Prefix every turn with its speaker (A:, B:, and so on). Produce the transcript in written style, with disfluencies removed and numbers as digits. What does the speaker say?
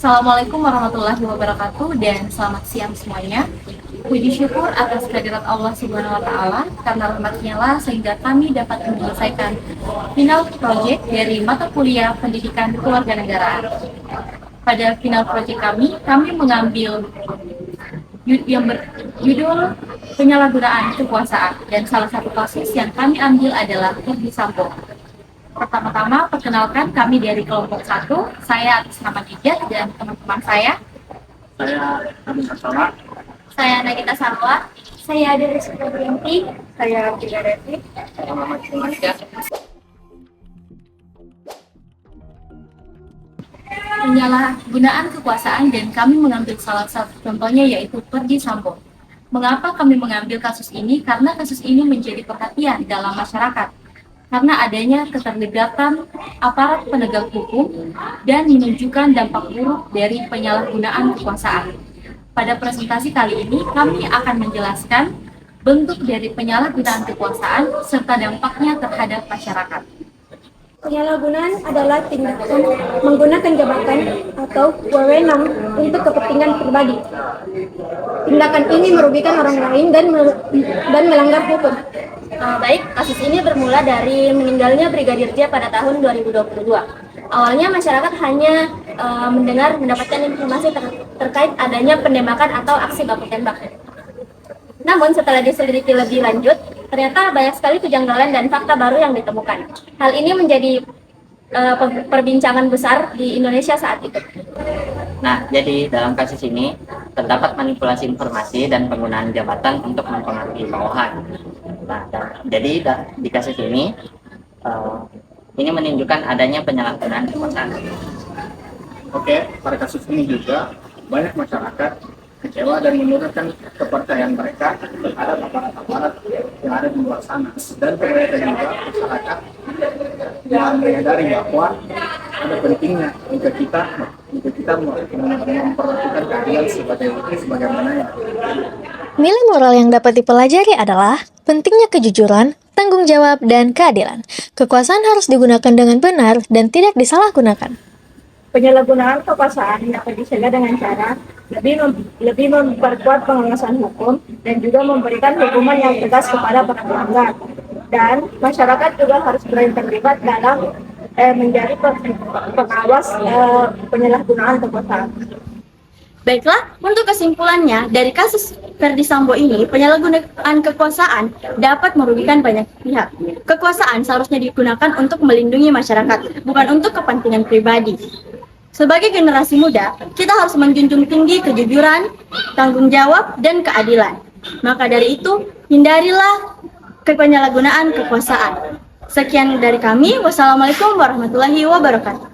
A: Assalamualaikum warahmatullahi wabarakatuh dan selamat siang semuanya. Puji syukur atas kehadirat Allah Subhanahu wa taala karena rahmat-Nya lah sehingga kami dapat menyelesaikan final project dari mata kuliah Pendidikan Kewarganegaraan. Pada final project kami mengambil yang berjudul penyalahgunaan kekuasaan dan salah satu kasus yang kami ambil adalah Verdi Sambo. Pertama-tama, perkenalkan kami dari kelompok 1, saya atas nama Dijat dan teman-teman saya.
B: Saya Amin Sasola.
A: Saya Nagita Sarwa. Saya dari Supriyanti. Saya Tiga Devi.
B: Saya Muhammad Jumasya.
A: Penyalahgunaan kekuasaan dan kami mengambil salah satu contohnya yaitu Verdi Sambo. Mengapa kami mengambil kasus ini? Karena kasus ini menjadi perhatian dalam masyarakat. Karena adanya keterlibatan aparat penegak hukum dan menunjukkan dampak buruk dari penyalahgunaan kekuasaan. Pada presentasi kali ini, kami akan menjelaskan bentuk dari penyalahgunaan kekuasaan serta dampaknya terhadap masyarakat.
C: Penyalahgunaan adalah tindakan menggunakan jabatan atau wewenang untuk kepentingan pribadi. Tindakan ini merugikan orang lain dan melanggar hukum.
D: Baik, kasus ini bermula dari meninggalnya Brigadir J pada tahun 2022. Awalnya masyarakat hanya mendapatkan informasi terkait adanya penembakan atau aksi baku tembak. Namun setelah diselidiki lebih lanjut, ternyata banyak sekali kejanggalan dan fakta baru yang ditemukan. Hal ini menjadi perbincangan besar di Indonesia saat itu.
B: Nah, jadi dalam kasus ini terdapat manipulasi informasi dan penggunaan jabatan untuk mempengaruhi bawahan. Nah, jadi di kasus ini menunjukkan adanya penyalahgunaan kekuasaan.
E: Oke, pada kasus ini juga banyak masyarakat kecewa dan menurunkan kepercayaan mereka terhadap aparat-aparat yang ada di luar sana. Dan ternyata juga masyarakat yang menyadari bahwa ada pentingnya jika kita memperlakukan keadilan sebagaimana yang
F: Nilai moral yang dapat dipelajari adalah pentingnya kejujuran, tanggung jawab, dan keadilan. Kekuasaan harus digunakan dengan benar dan tidak disalahgunakan.
C: Penyalahgunaan kekuasaan dapat dicegah dengan cara lebih memperkuat pengawasan hukum dan juga memberikan hukuman yang tegas kepada para pelanggar. Dan masyarakat juga harus berani terlibat dalam menjadi pengawas penyalahgunaan kekuasaan.
D: Baiklah, untuk kesimpulannya, dari kasus Verdi Sambo ini, penyalahgunaan kekuasaan dapat merugikan banyak pihak. Kekuasaan seharusnya digunakan untuk melindungi masyarakat, bukan untuk kepentingan pribadi. Sebagai generasi muda, kita harus menjunjung tinggi kejujuran, tanggung jawab, dan keadilan. Maka dari itu, hindarilah penyalahgunaan kekuasaan. Sekian dari kami. Wassalamualaikum warahmatullahi wabarakatuh.